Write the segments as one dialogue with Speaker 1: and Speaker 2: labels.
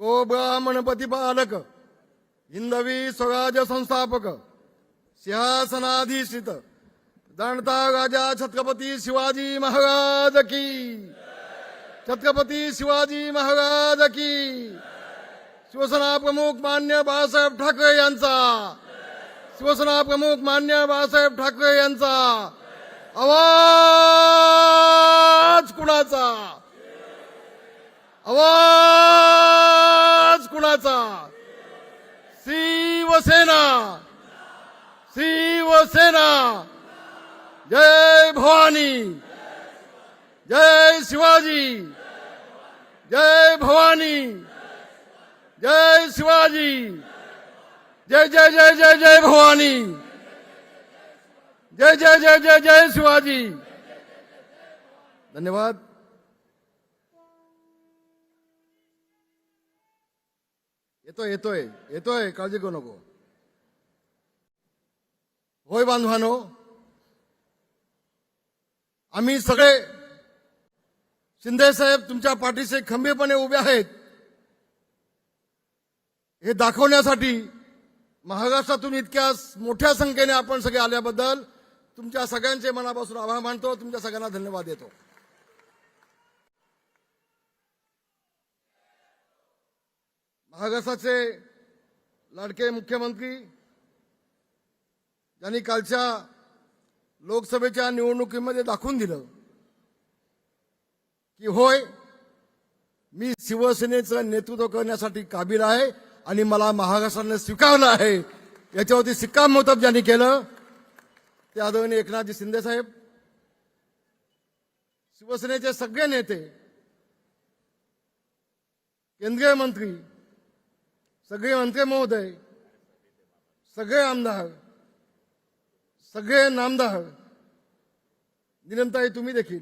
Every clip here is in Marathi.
Speaker 1: गोब्राह्मण प्रतिपालक हिंदवी स्वराज्य संस्थापक सिंहासनाधीशित जाणता राजा छत्रपती शिवाजी महाराज की, छत्रपती शिवाजी महाराज की, शिवसेना प्रमुख मान्य बाळासाहेब ठाकरे यांचा, शिवसेना प्रमुख मान्य बाळासाहेब ठाकरे यांचा आवाज कुणाचा, आवाज कुणाचा? शिवसेना, शिवसेना, जय भवानी, जय शिवाजी, जय भवानी, जय शिवाजी, जय जय जय जय जय भवानी, जय जय जय जय जय शिवाजी. धन्यवाद. येतोय येतोय येतोय, काळजी करू नको. होय बांधवानो, आम्ही सगळे शिंदे साहेब तुमच्या पाठीशी खंबीरपणे उभे आहेत हे दाखवण्यासाठी महाराष्ट्रातून इतक्या मोठ्या संख्येने आपण सगळे आल्याबद्दल तुमच्या सगळ्यांचे मनापासून आभार मानतो. तुमच्या सगळ्यांना धन्यवाद देतो. महाराष्ट्राचे लाडके मुख्यमंत्री यांनी कालच्या लोकसभेच्या निवडणुकीमध्ये दाखवून दिलं की होय, मी शिवसेनेचं नेतृत्व करण्यासाठी काबिल आहे आणि मला महाराष्ट्राने स्वीकारलं आहे. याच्यावरती शिक्कामोर्तब ज्यांनी केलं ते आदरणीय एकनाथजी शिंदे साहेब, शिवसेनेचे सगळे नेते, केंद्रीय मंत्री, सगळे मंत्री महोदय, सगळे आमदार, सगळे नामदार, निरंताई तुम्ही देखील,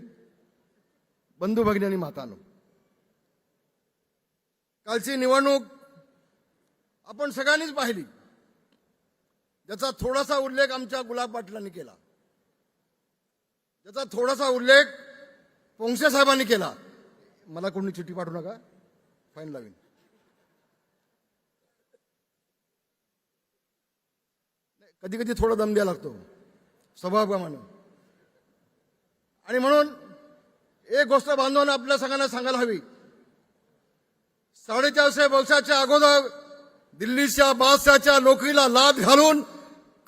Speaker 1: बंधू भगिनी आणि मातांनो, कालची निवडणूक आपण सगळ्यांनीच पाहिली. ज्याचा थोडासा उल्लेख आमच्या गुलाब पाटलांनी केला, ज्याचा थोडासा उल्लेख पोंक्षे साहेबांनी केला. मला कोणी चिठ्ठी पाठवू नका, फाईन लावीन. कधी कधी थोडा दम द्यावा लागतो स्वभावाप्रमाणे. आणि म्हणून एक गोष्ट बांधवांना आपल्या सगळ्यांना सांगायला हवी. 450 वर्षाच्या अगोदर दिल्लीच्या बादशाहच्या नोकरीला लाथ घालून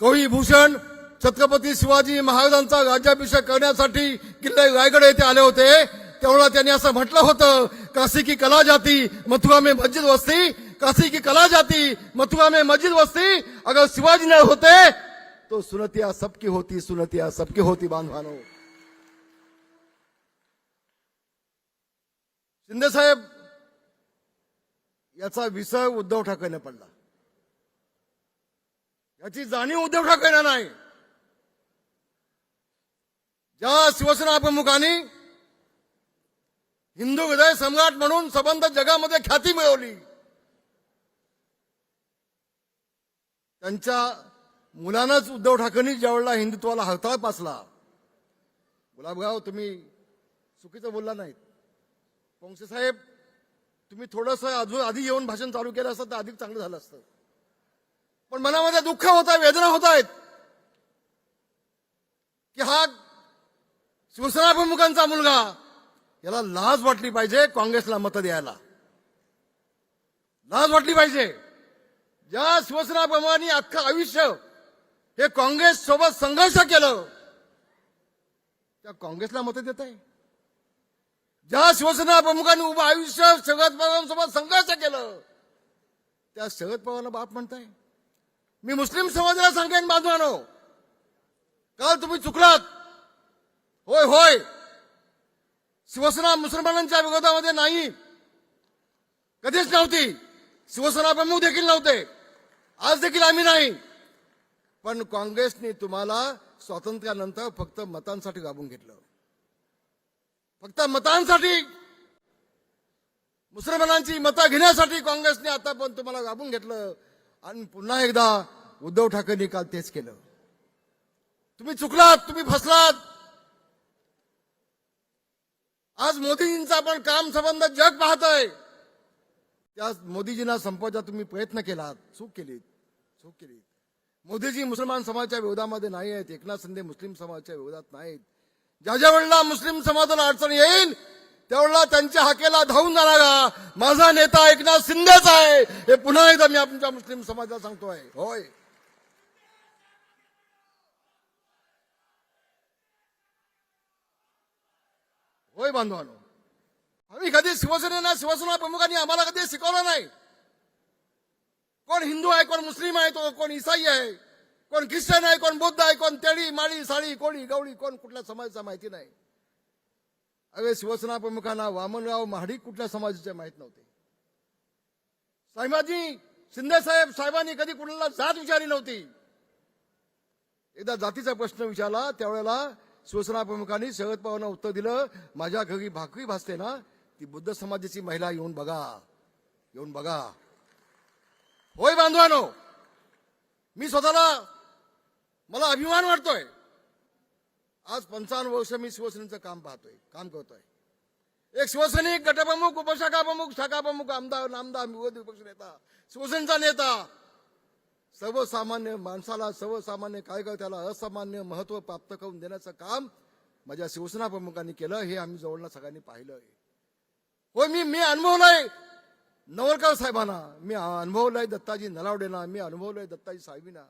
Speaker 1: कविभूषण छत्रपती शिवाजी महाराजांचा राज्याभिषेक करण्यासाठी किल्ले रायगड येथे आले होते. तेवढा त्यांनी असं म्हटलं होतं, काशी की कला जाती मथुरा में मस्जिद वस्ती, काशी की कला जाती मथुरा में मस्जिद वस्ती. अगर शिवाजी न होते तो सुनतिया सबकी होती, सुनतिया सबकी होती. बांधवानो, शिंदे साहेब याचा विसर उद्धव ठाकरेंना पडला. याची जाणीव उद्धव ठाकरेंना नाही. ज्या शिवसेना प्रमुखांनी हिंदू हृदय सम्राट म्हणून संबंध जगामध्ये ख्याती मिळवली, त्यांच्या मुलांनाच उद्धव ठाकरेंनी ज्यावेळेला हिंदुत्वाला हरताळ पासला. गुलाबराव, तुम्ही चुकीचं बोलला नाहीत. पोंक्षे साहेब, तुम्ही थोडंसं अजून आधी येऊन भाषण चालू केलं असतं तर अधिक चांगलं झालं असतं. पण मनामध्ये दुःख होत आहे, वेदना होत आहेत की हा शिवसेना प्रमुखांचा मुलगा, याला लाज वाटली पाहिजे काँग्रेसला मतं द्यायला. लाज वाटली पाहिजे. ज्या शिवसेना प्रमुखांनी अख्खं आयुष्य हे काँग्रेस सोबत संघर्ष केलं, त्या काँग्रेसला मतं देत आहे. ज्या शिवसेना प्रमुखांनी उभं आयुष्य शरद पवारांसोबत संघर्ष केलं, त्या शरद पवारांना बाप म्हणताय. मी मुस्लिम समाजाला सांगेन, बांधवानो, काल तुम्ही चुकलात. होय होय, शिवसेना मुसलमानांच्या विरोधामध्ये नाही, कधीच नव्हती. शिवसेना प्रमुख देखील नव्हते, आज देखील आम्ही नाही. पण काँग्रेसने तुम्हाला स्वातंत्र्यानंतर फक्त मतांसाठी दाबून घेतलं. फक्त मतांसाठी, मुसलमानांची मतं घेण्यासाठी काँग्रेसने आता पण तुम्हाला दाबून घेतलं. आणि पुन्हा एकदा उद्धव ठाकरेंनी काल तेच केलं. तुम्ही चुकलात, तुम्ही फसलात. आज मोदींचा पण काम संबंध जग पाहतंय. त्या मोदीजींना संपवायचा तुम्ही प्रयत्न केलात, चूक केलीत. मोदीजी मुसलमान समाजाच्या विरोधामध्ये नाही आहेत, एकनाथ शिंदे मुस्लिम समाजाच्या विरोधात नाहीत. ज्या वेळेला मुस्लिम समाजाला अडचण येईल त्यावेळेला त्यांच्या हाकेला धावून जाणारा माझा नेता एकनाथ शिंदेच आहे, हे पुन्हा एकदा मी आमच्या मुस्लिम समाजाला सांगतोय. होय बांधवानो, आम्ही कधी शिवसेना प्रमुखांनी आम्हाला कधी शिकवलं नाही. कोण हिंदू आहे, कोण मुस्लिम आहे, तो कोण ईसाई आहे, कोण ख्रिश्चन आहे, कोण बौद्ध आहे, कोण तेडी माळी साळी कोणी गवळी, कोण कुठल्या समाजाचा माहिती नाही. अरे शिवसेना प्रमुखांना वामनराव महाडिक कुठल्या समाजाचे माहित नव्हते. साहेबाजी शिंदे साहेबांनी कधी कुणाला जात विचारली नव्हती. एकदा जातीचा प्रश्न विचारला त्यावेळेला शिवसेना प्रमुखांनी शरद पवारांना उत्तर दिलं, माझ्या घरी भाकरी भासते ना, ती बुद्ध समाजाची महिला येऊन बघा. होय बांधवानो, मी स्वतःला मला अभिमान वाटतोय. आज 55 वर्ष मी शिवसेनेचं काम करतोय. एक शिवसैनिक, गटप्रमुख, उपशाखा प्रमुख, शाखा प्रमुख, आमदार, नामदार, विरोधी पक्ष नेता, शिवसेनेचा नेता, सर्वसामान्य माणसाला, सर्वसामान्य कार्यकर्त्याला असामान्य महत्व प्राप्त करून देण्याचं काम माझ्या शिवसेना प्रमुखांनी केलं. हे आम्ही जवळनं सगळ्यांनी पाहिलंय. होय, मी अनुभवलंय नवलकर साहेबांना, मी अनुभवलंय दत्ताजी नलावडेना, मी अनुभवलंय दत्ताजी साहेबांना,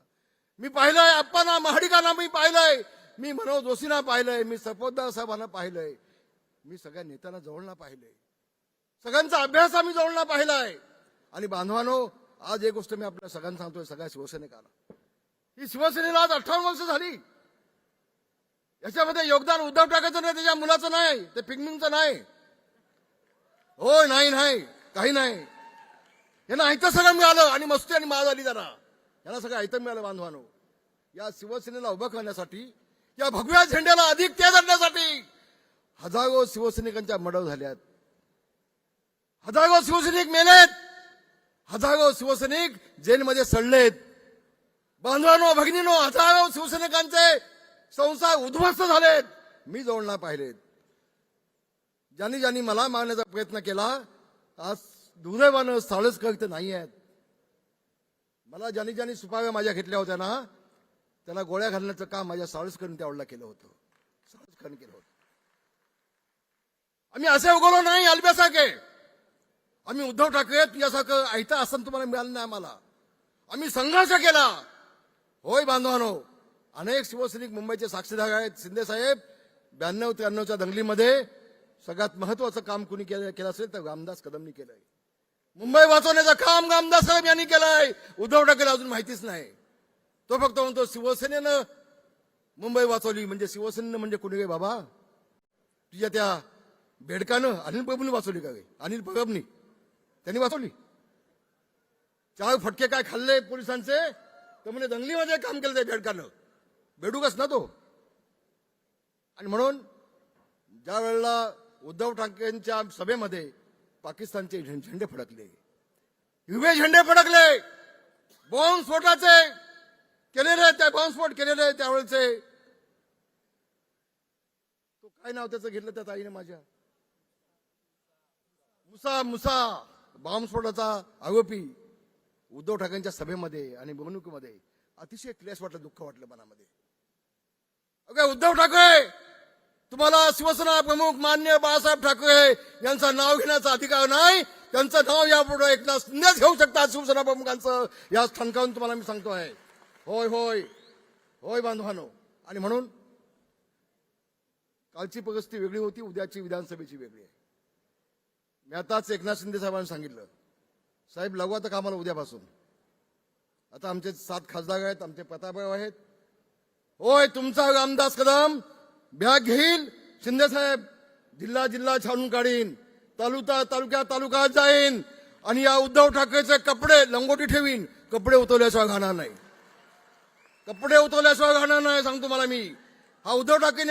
Speaker 1: मी पाहिलंय अप्पांना महाडिकांना, मी पाहिलंय, मी मनोज जोशींना पाहिलंय, मी सपोतदार साहेबांना पाहिलंय, मी सगळ्या नेत्यांना जवळना पाहिलंय, सगळ्यांचा अभ्यास आम्ही जवळना पाहिलाय. आणि बांधवानो, आज एक गोष्ट मी आपल्या सगळ्यांना सांगतोय, सगळ्या शिवसैनिकांना, ही शिवसेनेला आज 58 वर्ष झाली. याच्यामध्ये योगदान उद्धव ठाकरेंचं नाही, त्याच्या मुलाचं नाही, ते पिंगमिंगचं नाही. हो, नाही, काही नाही. यांना ऐतं सगळं मिळालं आणि मस्ती आणि माळ झाली जरा. यांना सगळं ऐतं मिळालं. बांधवानो, या शिवसेनेला उभं करण्यासाठी, या भगव्या झेंड्याला अधिक तेज आणण्यासाठी हजारो शिवसैनिकांच्या मर्डर झाल्यात, हजारो शिवसैनिक मेलेत, हजारो शिवसैनिक जेलमध्ये सडलेत. बांधवांनो, भगिनीनो, हजारो शिवसैनिकांचे संसार उद्ध्वस्त झालेत, मी जवळना पाहिलेत. ज्यांनी मला मारण्याचा प्रयत्न केला, आज दुर्दैवानं साळसकर इथं नाही आहेत. मला ज्यांनी सुपाव्या माझ्या घेतल्या होत्या ना, त्यांना गोळ्या घालण्याचं काम माझ्या साळसकरने त्यावेळेला केलं होतं. आम्ही असे उगवलो नाही अल्ब्यासारखे. आम्ही उद्धव ठाकरे तुझ्यासारखं ऐतं आसन तुम्हाला मिळालं नाही आम्हाला. आम्ही संघर्ष केला. होय बांधवानो, अनेक शिवसैनिक मुंबईचे साक्षीदार आहेत. शिंदे साहेब 92-93च्या दंगलीमध्ये सगळ्यात महत्वाचं काम कुणी केलं असेल तर रामदास कदमनी केलंय. मुंबई वाचवण्याचं काम रामदास साहेब यांनी केलंय. उद्धव ठाकरे अजून माहितीच नाही. तो फक्त म्हणतो शिवसेनेनं मुंबई वाचवली. म्हणजे शिवसेनेनं म्हणजे कुणी काय बाबा? तुझ्या त्या बेडकानं अनिल प्रभूंनी वाचवली का? अनिल प्रभूंनी त्यांनी वाचवली. 4 फटके काय खाल्ले पोलिसांचे तर म्हणजे दंगलीमध्ये काम केलं त्या बेडकानं. बेडूकच ना तो. आणि म्हणून ज्या वेळेला उद्धव ठाकरेंच्या सभेमध्ये पाकिस्तानचे झेंडे फडकले, हिरवे झेंडे फडकले, बॉम्बस्फोटाचे केलेले, त्या बॉम्बस्फोट केलेले त्यावेळेचे, तो काय नाव त्याचं घेतलं त्या ताईने माझ्या, मुसा बॉम्बस्फोटाचा आरोपी उद्धव ठाकरेंच्या सभेमध्ये आणि निवडणुकीमध्ये अतिशय क्लेश वाटलं, दुःख वाटलं मनामध्ये. अगं उद्धव ठाकरे, तुम्हाला शिवसेना प्रमुख मान्य बाळासाहेब ठाकरे यांचं नाव घेण्याचा अधिकार नाही. त्यांचं नाव यापुढे एकनाथ शिंदेच घेऊ शकतात शिवसेना प्रमुखांचं. या ठणकावून तुम्हाला मी सांगतोय. होय होय होय बांधवानो. आणि म्हणून कालची परिस्थिती वेगळी होती, उद्याची विधानसभेची वेगळी आहे. मी आताच एकनाथ शिंदे साहेबांनी सांगितलं, साहेब लागू आता कामाला उद्यापासून. आता आमचे 7 खासदार आहेत, आमचे प्रतापराव आहेत. होय, तुमचा रामदास कदम बॅग घेईल, शिंदे साहेब जिल्हा छानून काढीन, तालुक्यात जाईन आणि या उद्धव ठाकरेचे कपडे लंगोटी ठेवीन. कपडे उतरल्याशिवाय घालणार नाही, कपडे उतरल्याशिवाय घालणार नाही सांगतो मला मी. हा उद्धव ठाकरे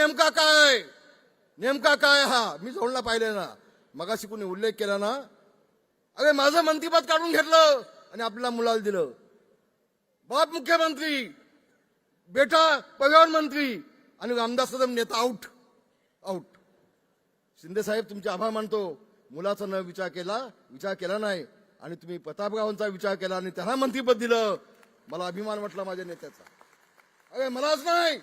Speaker 1: नेमका काय हा मी जोडला पाहिजे ना. मगाशी कोणी उल्लेख केला ना, अरे माझं मंत्रिपद काढून घेतलं आणि आपल्या मुलाला दिलं. बाप मुख्यमंत्री, बेटा परिवहन मंत्री आणि रामदास कदम नेता आउट. शिंदे साहेब तुमचे आभार मानतो. मुलाचा न विचार केला नाही आणि तुम्ही प्रतापरावांचा विचार केला आणि त्यांना मंत्रिपद दिलं. मला अभिमान वाटला माझ्या नेत्याचा. अरे मलाच नाही,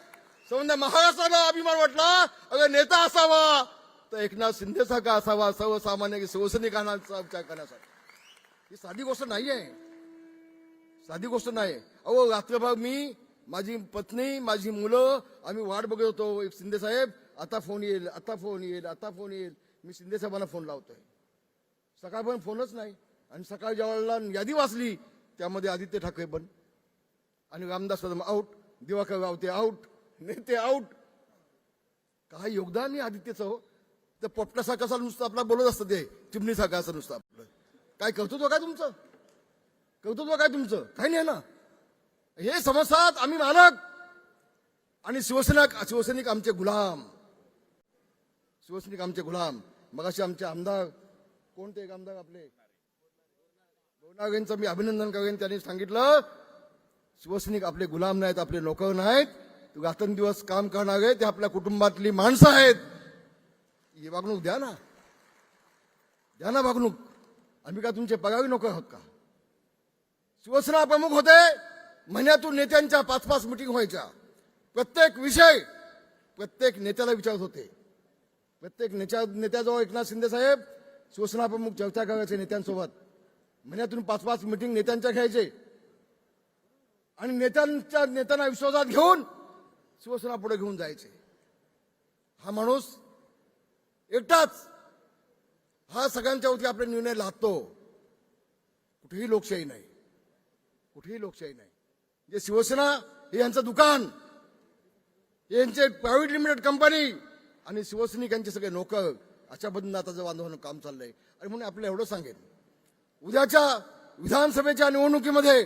Speaker 1: संबंध महाराष्ट्राला अभिमान वाटला. अरे नेता असावा तर एकनाथ शिंदेसारखा असावा, सर्वसामान्य शिवसैनिकांचा विचार करण्यासाठी. ही साधी गोष्ट नाही आहे, साधी गोष्ट नाही. अहो रात्रभर मी, माझी पत्नी, माझी मुलं आम्ही वाट बघत होतो. एक शिंदे साहेब आता फोन येईल, आता फोन येईल, आता फोन येईल. मी शिंदे साहेबांना फोन लावतोय. सकाळपर्यंत फोनच नाही. आणि सकाळी ज्यावेळेला यादी वाचली त्यामध्ये आदित्य ठाकरे पण आणि रामदास कदम आऊट, दिवाकर रावते आऊट, नेते आऊट. काय योगदान नाही आदित्यचं. हो तर पोपटासारखा कसा नुसतं आपला बोलत असतं, ते चिमणीसारखा असं नुसतं आपलं. काय कर्तृत्व काय तुमचं, कर्तृत्व काय तुमचं, काही नाही ना. हे समजतात आम्ही मालक आणि शिवसैनिक आमचे गुलाम, शिवसैनिक आमचे गुलाम. मगाशी आमचे आमदार, कोणते एक आमदार आपले गोनागेंचं मी अभिनंदन करेन. त्यांनी सांगितलं शिवसैनिक आपले गुलाम नाहीत, आपले नोकर नाहीत, रात्रंदिवस काम करणारे ते आपल्या कुटुंबातली माणसं आहेत. ही वागणूक द्या ना, द्या ना वागणूक. आम्ही का तुमचे पगारी नोकर आहोत का? शिवसेना प्रमुख होते, महिन्यातून नेत्यांच्या 5-5 मिटिंग व्हायच्या. प्रत्येक विषय प्रत्येक नेत्याला विचारत होते. प्रत्येक नेत्याजवळ एकनाथ शिंदे साहेब शिवसेना प्रमुख चर्चा करायचे नेत्यांसोबत. महिन्यातून 5-5 मिटिंग नेत्यांच्या घ्यायचे आणि नेत्यांना विश्वासात घेऊन शिवसेना पुढे घेऊन जायचे. हा माणूस एकटाच हा सगळ्यांच्या वरती आपले निर्णय लादतो. कुठेही लोकशाही नाही, कुठेही लोकशाही नाही. जे शिवसेना हे यांचं दुकान, यांचे प्रायव्हेट लिमिटेड कंपनी आणि शिवसैनिक यांचे सगळे नोकर, अशा पद्धतीनं आता जर बांधवानं काम चाललंय. आणि म्हणून आपल्याला एवढं सांगेन, उद्याच्या विधानसभेच्या निवडणुकीमध्ये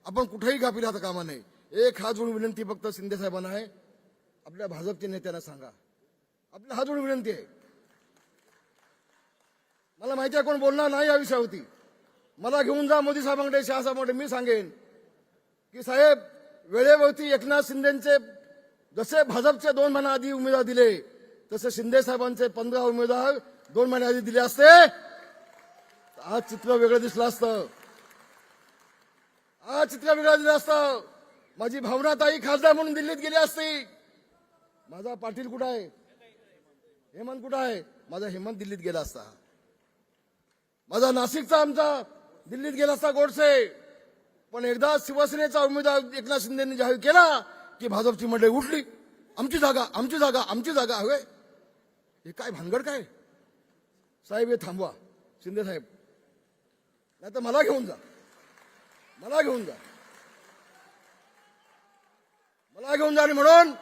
Speaker 1: आपण कुठेही गाफील राहता कामा नये. एक हात जोडून विनंती फक्त शिंदे साहेबांना आहे, आपल्या भाजपच्या नेत्यांना सांगा, आपल्या हात जोडून विनंती आहे. मला माहिती आहे कोण बोलणार नाही या विषयावरती. मला घेऊन जा मोदी साहेबांकडे, शहा साहेबांकडे. मी सांगेन की साहेब, वेळेवरती एकनाथ शिंदेचे जसे भाजपचे 2 महिने आधी उमेदवार दिले, तसे शिंदे साहेबांचे 15 उमेदवार 2 महिने आधी दिले असते, आज चित्र वेगळं दिसलं असतं. आज चित्र वेगळं दिलं असतं. माझी भावना ताई खासदार म्हणून दिल्लीत गेली असती. माझा पाटील कुठं आहे, हेमंत कुठं आहे? माझा हेमंत दिल्लीत गेला असता. माझा नाशिकचा आमचा दिल्लीत गेला असता गोडसे. पण एकदा शिवसेनेचा उमेदवार एकनाथ शिंदेंनी जाहीर केला की भाजपची मंडळी उठली, आमची जागा, आमची जागा, आमची जागा हवे. हे काय भानगड काय साहेब? हे थांबवा शिंदे साहेब, नाही तर मला घेऊन जा, मला घेऊन जा, मला घेऊन जा. आणि म्हणून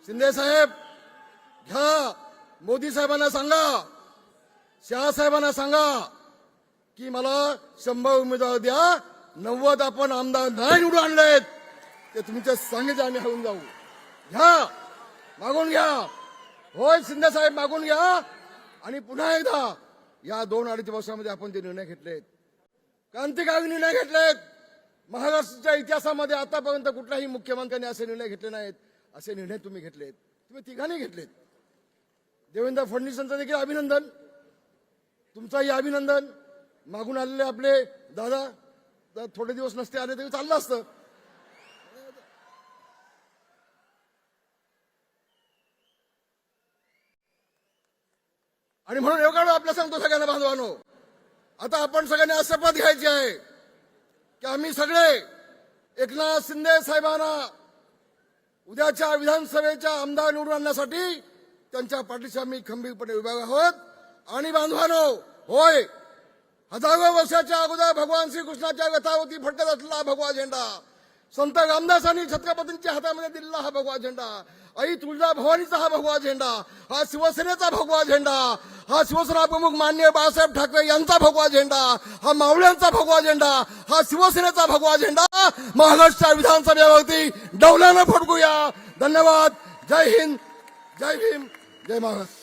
Speaker 1: शिंदे साहेब घ्या, मोदी साहेबांना सांगा, शहा साहेबांना सांगा की मला 100 उमेदवार द्या, 90 आपण आमदार नाही निवडून आणलेत, ते तुमच्या सांगितलं आम्ही होऊन जाऊ. घ्या, मागून घ्या. होय शिंदे साहेब, मागून घ्या. आणि पुन्हा एकदा या 2-2.5 वर्षामध्ये आपण जे निर्णय घेतलेत, क्रांतिकारी निर्णय घेतलेत. महाराष्ट्राच्या इतिहासामध्ये आतापर्यंत कुठल्याही मुख्यमंत्र्यांनी असे निर्णय घेतले नाहीत. असे निर्णय तुम्ही घेतलेत, तुम्ही तिघांनी घेतलेत. देवेंद्र फडणवीसांचं देखील अभिनंदन, तुमचंही अभिनंदन. मागून आलेले आपले दादा जर थोडे दिवस नसते आले तरी चाललं असतं. आणि म्हणून एवढं आपलं सांगतो सगळ्यांना बांधवानो, आता आपण सगळ्यांनी शपथ घ्यायची आहे की आम्ही सगळे एकनाथ शिंदे साहेबांना उद्याच्या विधानसभेच्या आमदार निवडून आणण्यासाठी त्यांच्या पाठीशी आम्ही खंबीरपणे उभे आहोत. आणि बांधवानो, होय, हजारो वर्षाच्या अगोदर भगवान श्रीकृष्णाच्या व्यथावरती फडकत असलेला भगवा झेंडा, संत रामदासांनी छत्रपतींच्या हातामध्ये दिलेला हा भगवा झेंडा, आई तुळजा भवानीचा हा भगवा झेंडा, हा शिवसेनेचा भगवा झेंडा, हा शिवसेना प्रमुख माननीय बाळासाहेब ठाकरे यांचा भगवा झेंडा, हा मावळ्यांचा भगवा झेंडा, हा शिवसेनेचा भगवा झेंडा महाराष्ट्र विधानसभेवरती डौलानं फडकूया. धन्यवाद. जय हिंद, जय भीम, जय महाराष्ट्र.